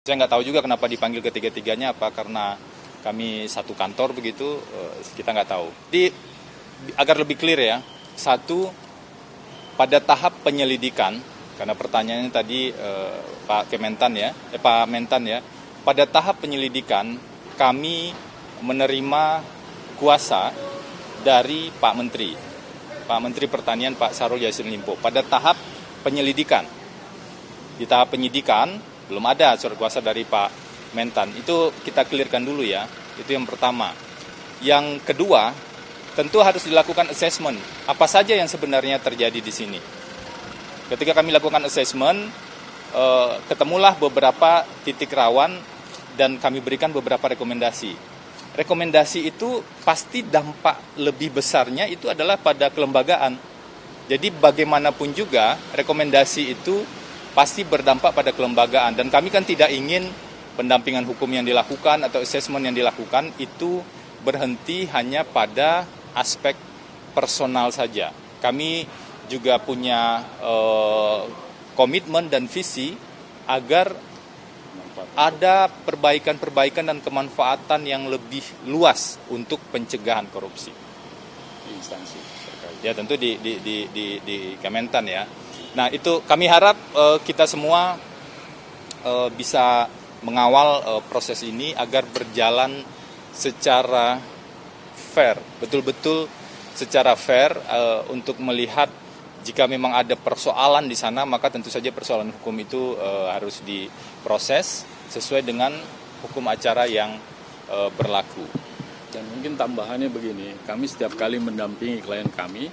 Saya nggak tahu juga kenapa dipanggil ketiga-tiganya, apa karena kami satu kantor begitu, kita nggak tahu. Jadi agar lebih clear ya, satu, pada tahap penyelidikan, karena pertanyaannya tadi Pak Mentan ya, pada tahap penyelidikan kami menerima kuasa dari Pak Menteri Pertanian Pak Syahrul Yassin Limpo pada tahap penyelidikan. Di tahap penyidikan belum ada surat kuasa dari Pak Mentan. Itu kita clearkan dulu ya. Itu yang pertama. Yang kedua, tentu harus dilakukan assessment. Apa saja yang sebenarnya terjadi di sini. Ketika kami lakukan assessment, ketemulah beberapa titik rawan dan kami berikan beberapa rekomendasi. Rekomendasi itu pasti dampak lebih besarnya itu adalah pada kelembagaan. Jadi bagaimanapun juga rekomendasi itu pasti berdampak pada kelembagaan, dan kami kan tidak ingin pendampingan hukum yang dilakukan atau assessment yang dilakukan itu berhenti hanya pada aspek personal saja. Kami juga punya komitmen dan visi agar ada perbaikan-perbaikan dan kemanfaatan yang lebih luas untuk pencegahan korupsi. Instansi ya tentu di Kementan ya. Nah itu kami harap kita semua bisa mengawal proses ini agar berjalan secara fair, betul-betul secara fair untuk melihat jika memang ada persoalan di sana, maka tentu saja persoalan hukum itu harus diproses sesuai dengan hukum acara yang berlaku. Dan mungkin tambahannya begini, kami setiap kali mendampingi klien kami,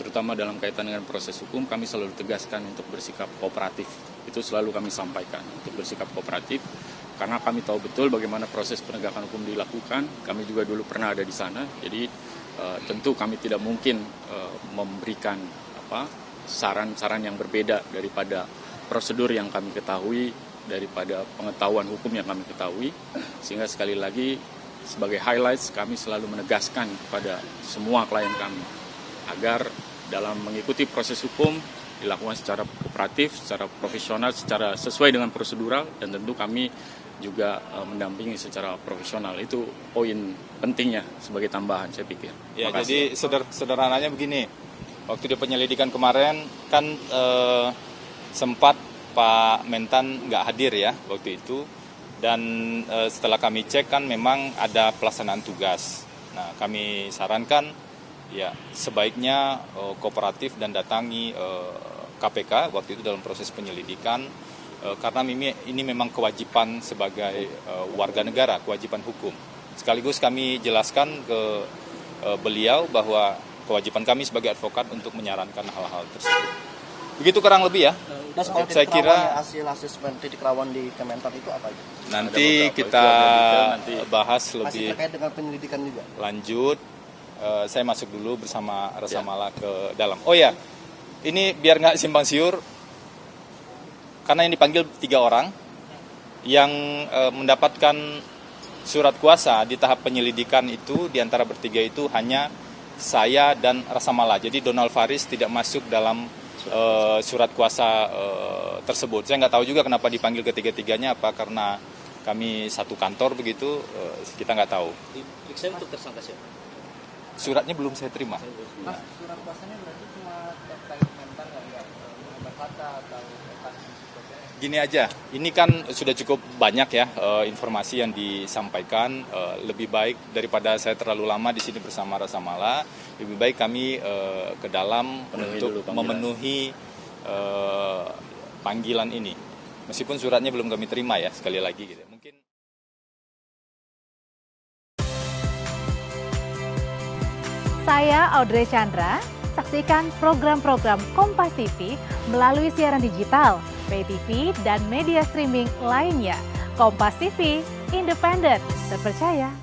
terutama dalam kaitan dengan proses hukum, kami selalu tegaskan untuk bersikap kooperatif. Itu selalu kami sampaikan, untuk bersikap kooperatif, karena kami tahu betul bagaimana proses penegakan hukum dilakukan. Kami juga dulu pernah ada di sana, jadi tentu kami tidak mungkin memberikan saran-saran yang berbeda daripada prosedur yang kami ketahui, daripada pengetahuan hukum yang kami ketahui. Sehingga sekali lagi, sebagai highlights, kami selalu menegaskan kepada semua klien kami, agar dalam mengikuti proses hukum dilakukan secara kooperatif, secara profesional, secara sesuai dengan prosedural, dan tentu kami juga mendampingi secara profesional. Itu poin pentingnya sebagai tambahan, saya pikir. Ya, jadi sederhananya begini, waktu di penyelidikan kemarin kan sempat Pak Mentan nggak hadir ya waktu itu, dan setelah kami cek kan memang ada pelaksanaan tugas. Nah, kami sarankan ya sebaiknya kooperatif dan datangi KPK waktu itu dalam proses penyelidikan, karena ini memang kewajiban sebagai warga negara, kewajiban hukum. Sekaligus kami jelaskan ke beliau bahwa kewajiban kami sebagai advokat untuk menyarankan hal-hal tersebut. Begitu kurang lebih ya. Saya kira hasil asesmen titik rawan di Kementan itu apa? Nanti kita bahas lebih terkait dengan penyelidikan juga. Lanjut. Saya masuk dulu bersama Rasa Mala ke dalam. Oh ya, ini biar nggak simpang siur, karena yang dipanggil 3 orang, yang mendapatkan surat kuasa di tahap penyelidikan itu, di antara bertiga itu hanya saya dan Rasa Mala. Jadi Donald Faris tidak masuk dalam surat kuasa tersebut. Saya nggak tahu juga kenapa dipanggil ketiga-tiganya, apa karena kami satu kantor begitu, kita nggak tahu. Diperiksa untuk tersangka siapa? Suratnya belum saya terima. Mas, surat kuasanya berarti cuma terkait Mentan nggak berkata atau Gini aja, ini kan sudah cukup banyak ya informasi yang disampaikan. Lebih baik daripada saya terlalu lama di sini bersama Rasa Mala, lebih baik kami ke dalam untuk memenuhi panggilan ini. Meskipun suratnya belum kami terima ya, sekali lagi gitu. Mungkin Saya Audrey Chandra, saksikan program-program Kompas TV melalui siaran digital, pay TV, dan media streaming lainnya. Kompas TV, independen, terpercaya.